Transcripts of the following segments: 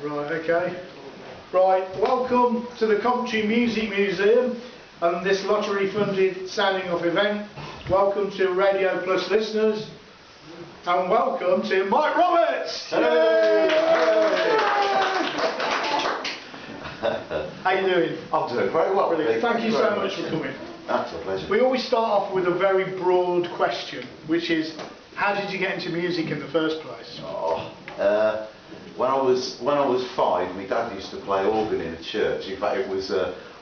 Right, okay. Right, welcome to the Coventry Music Museum and this lottery funded sounding off event. Welcome to Radio Plus listeners and welcome to Mike Roberts! Hey! How you doing? I'm doing very well. Brilliant. Thank you so much for coming. That's a pleasure. We always start off with a very broad question, which is, how did you get into music in the first place? When I was 5, my dad used to play organ in a church. In fact, it was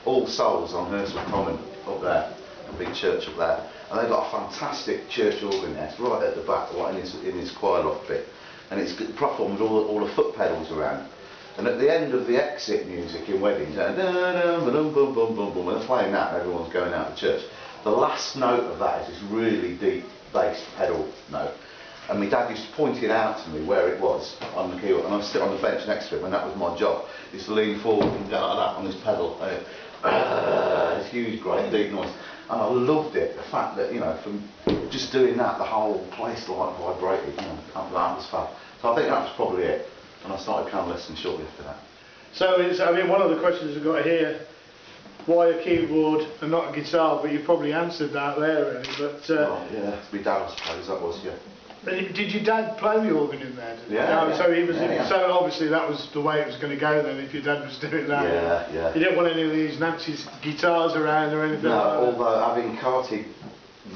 All Souls on Hurstville Common up there, a big church up there. And they've got a fantastic church organ there. It's right at the back, right in this choir loft bit. And it's platform with all the foot pedals around. And at the end of the exit music in weddings, when they're playing that, everyone's going out of church. The last note of that is this really deep bass pedal note. And my dad used to point it out to me where it was on the keyboard, and I was sit on the bench next to him, and that was my job. He used to lean forward and go like that on this pedal. This huge, great, deep noise. And I loved it, the fact that, you know, from just doing that, the whole place like vibrated, you know, the atmosphere. So I think that was probably it. And I started piano lessons shortly after that. So, I mean, one of the questions I've got here, why a keyboard and not a guitar? But you probably answered that there, really. But well, yeah, my dad, I suppose that was, yeah. Did your dad play the organ in there? Yeah. No, so he was. Yeah. So obviously that was the way it was going to go then. If your dad was doing that. Yeah, yeah. You didn't want any of these Nancy's guitars around or anything. No, like that. although having carted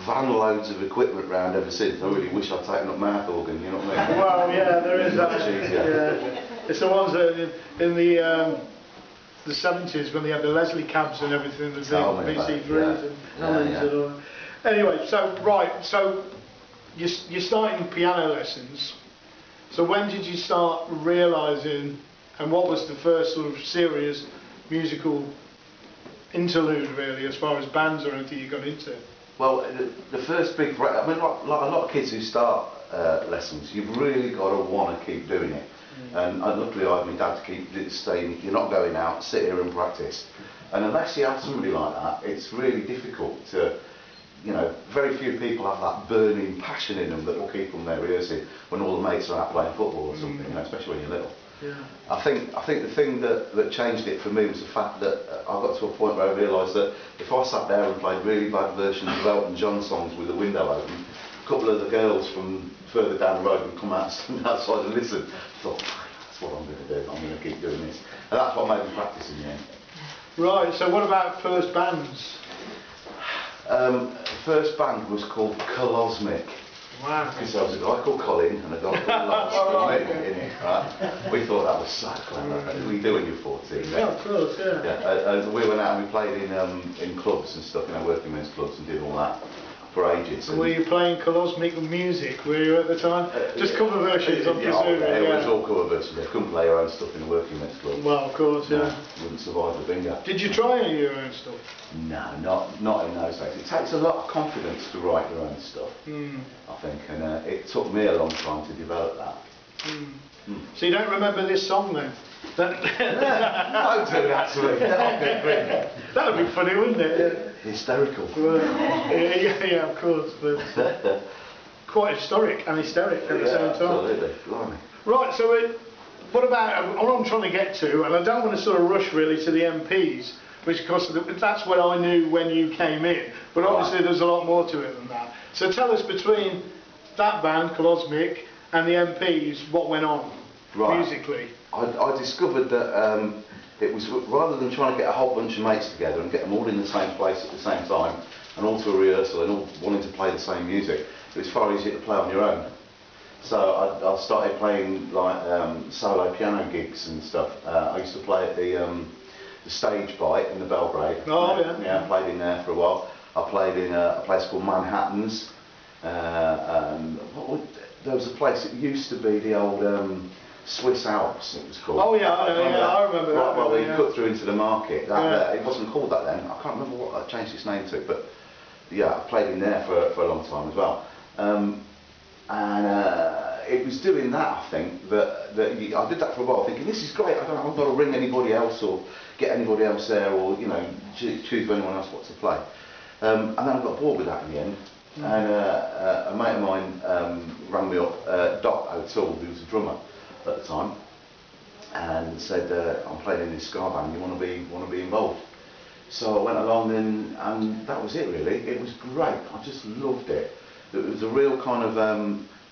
van loads of equipment round ever since, I really wish I'd taken up mouth organ. You know what I mean? Well, yeah, there is that. Yeah. It's the ones that in the 70s when they had the Leslie cabs and everything, the VC3s and Hammonds and all. Anyway, so right, so. You're starting piano lessons, so when did you start realising, and what was the first sort of serious musical interlude really, as far as bands or anything you got into? Well, the first big, I mean, like a lot of kids who start lessons, you've really got to want to keep doing it. And luckily I had my dad to keep saying, you're not going out, sit here and practice. And unless you have somebody like that, it's really difficult to, you know, very few people have that burning passion in them that will keep them there rehearsing when all the mates are out playing football or something, you know, especially when you're little. Yeah. I think the thing that changed it for me was the fact that I got to a point where I realised that if I sat there and played really bad versions of Elton John songs with the window open, a couple of the girls from further down the road would come out outside and listen. I thought, that's what I'm going to do, I'm going to keep doing this. And that's what made me practice in the end. Right, so what about first bands? First band was called Cosmic. Wow. Because there was a guy called Colin and a guy called Lance in it, right? We thought that was so clever. We do when you're 14. Yeah, of course, yeah. Yeah, we went out and we played in clubs and stuff, you know, working men's clubs and did all that for ages. So were you playing Cosmic music, were you at the time? Just cover versions, I'm presuming. Yeah, it was all cover versions. You couldn't play your own stuff in a working men's club. Well, of course, yeah. Wouldn't survive the bingo. Did you try any of your own stuff? No, not in those days. It takes a lot of confidence to write your own stuff, I think, and it took me a long time to develop that. So you don't remember this song then? Don't do that to me. That would be funny, wouldn't it? Hysterical. Yeah, of course, but quite historic and hysteric at the same time. Absolutely, blimey. Right, so what about, what I'm trying to get to, and I don't want to sort of rush really to the MPs, which of course that's what I knew when you came in, but obviously there's a lot more to it than that. So tell us, between that band, Cosmic, and the MPs, what went on musically? I discovered that it was, rather than trying to get a whole bunch of mates together and get them all in the same place at the same time and all to a rehearsal and all wanting to play the same music, it was far easier to play on your own. So I started playing like solo piano gigs and stuff. I used to play at the Stage Bite in the Belgrade. Oh, yeah. Yeah, I played in there for a while. I played in a place called Manhattan's. There was a place, it used to be the old Swiss Alps, it was called. Oh yeah, I remember that. Well, we cut through into the market. It wasn't called that then. I can't remember what I changed its name to, but yeah, I played in there for a long time as well. It was doing that, I think, that I did that for a while, thinking this is great. I've got to ring anybody else or get anybody else there, or you know, choose anyone else what to play. And then I got bored with that in the end. And a mate of mine rang me up, Doc O'Toole, who was a drummer at the time, and said, I'm playing in this ska band, you want to be involved? So I went along and that was it really. It was great, I just loved it. It was a real kind of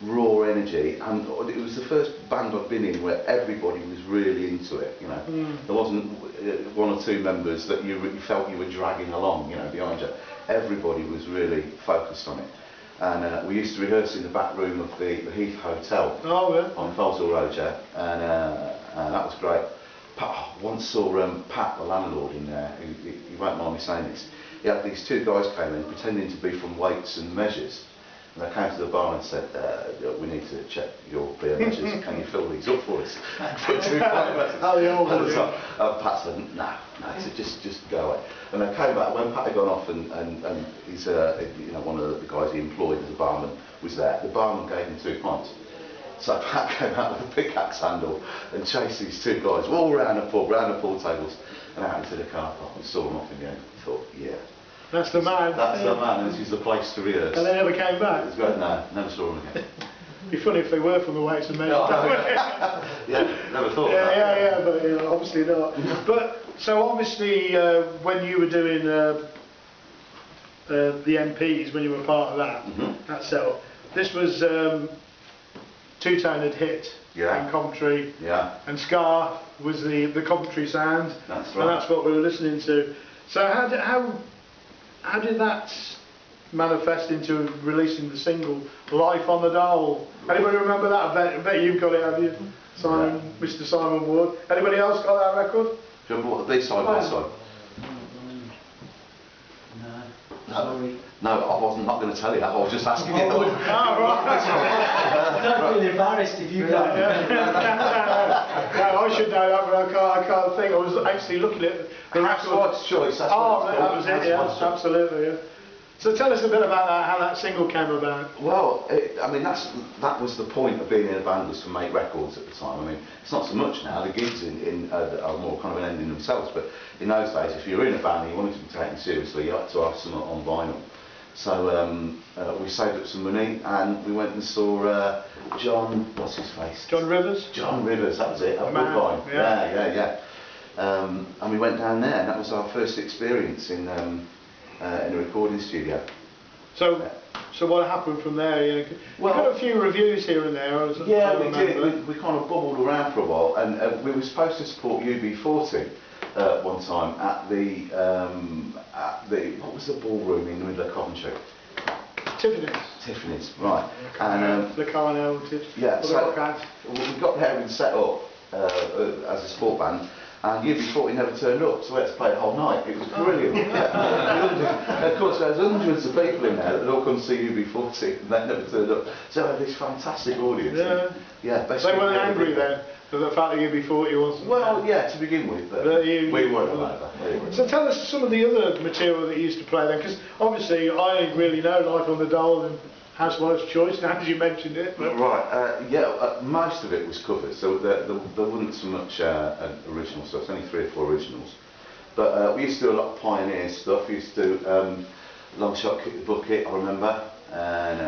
raw energy, and it was the first band I've been in where everybody was really into it, you know. There wasn't one or two members that you felt you were dragging along, you know, behind you. Everybody was really focused on it. And we used to rehearse in the back room of the Heath Hotel on Folesville Road, yeah, and that was great. I once saw Pat, the landlord, in there. He won't mind me saying this. He had these two guys came in pretending to be from Weights and Measures. And they came to the bar and said, we need to check your beer measures, can you fill these up for us? Put 2 kilometres. Pat said, no, just go away. And they came back, when Pat had gone off and he's, you know, one of the guys he employed as a barman was there, the barman gave him 2 pints. So Pat came out with a pickaxe handle and chased these 2 guys all round the pub, round the pool tables and out into the car park and saw them off in the end. I thought, yeah. That's the man. That's the man, this is the place to rehearse. And they never came back? It was great, no, never saw them again. It'd be funny if they were from the Weights and Measures. Yeah, never thought of that. Yeah, but you know, obviously not. But, so obviously when you were doing the MPs, when you were part of that, that setup, this was Two-Tone had hit in Coventry, and ska was the Coventry sound, that's right. and that's what we were listening to. So how did that manifest into releasing the single Life on the Dole? Anybody remember that? I bet you've got it, have you? Simon, Mr. Simon Ward. Anybody else got that record? Do you remember what the B-side was? Sorry. No, I wasn't not going to tell you that. I was just asking you. Right. I'm not really embarrassed if you can't. No, I should know that, but I can't think. I was actually looking at the record. That's choice. That's that was it. Yeah, absolutely. Yeah. So tell us a bit about that. How that single came about. Well, I mean that was the point of being in a band, was to make records at the time. I mean, it's not so much now. The gigs are more kind of an end in themselves. But in those days, if you were in a band and you wanted to be taken seriously, you had to have some on vinyl. So we saved up some money and we went and saw John. What's his face? John Rivers. John Rivers. That was it. At Woodbine. Yeah. And we went down there, and that was our first experience in a recording studio. So what happened from there? You got a few reviews here and there. We did. We kind of bubbled around for a while, and we were supposed to support UB40 one time at the what was the ballroom in the middle of Coventry? Tiffany's, right. And the Carnell, yeah. So we got there and set up as a sport band. And UB40 never turned up, so we had to play the whole night. It was brilliant. Of course, there's hundreds of people in there that all come to see UB40, and they never turned up. So we had this fantastic audience. They weren't angry then for the fact that UB40 wasn't. Well, yeah, to begin with, but we weren't allowed that. So tell us some of the other material that you used to play then, because obviously I didn't really know Life on the Dole and Housewife's Choice, now as you mentioned it. But Right, most of it was covers, so there wasn't so much original stuff, there's only 3 or 4 originals. But we used to do a lot of Pioneer stuff. We used to do Long Shot, Kick the Bucket, I remember, and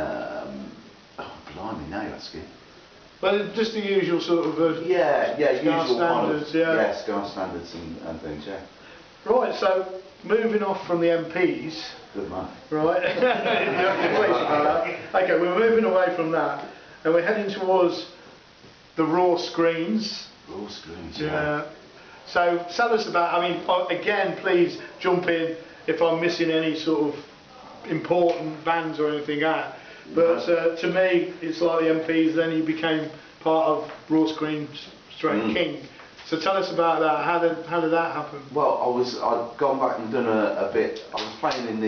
blimey, now you're asking. Well, just the usual sort of usual standards, kind of, ska standards and things, yeah. Right, so moving off from the MPs. Good man. Right. Okay, we're moving away from that, and we're heading towards the raw screens. Raw screens, So tell us about. I mean, again, please jump in if I'm missing any sort of important bands or anything out. But to me, it's like the MPs. Then you became part of Raw Screens King. So tell us about that. How did that happen? Well, I'd gone back and done a bit. I was playing in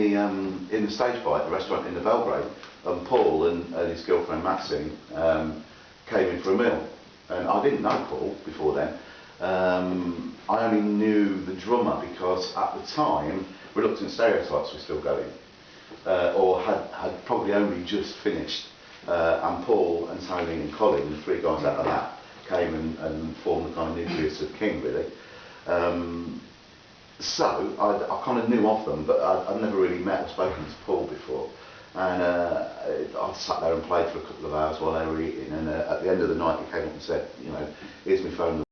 the stage bar at the restaurant in the Belgrade, and Paul and his girlfriend Maxine came in for a meal, and I didn't know Paul before then. I only knew the drummer because at the time Reluctant Stereotypes were still going, or had probably only just finished, and Paul and Tony and Colin, the 3 guys out of that, came and formed the kind of nucleus of King, really. So I kind of knew of them, but I'd never really met or spoken to Paul before. And I sat there and played for a couple of hours while they were eating, and at the end of the night he came up and said, you know, here's my phone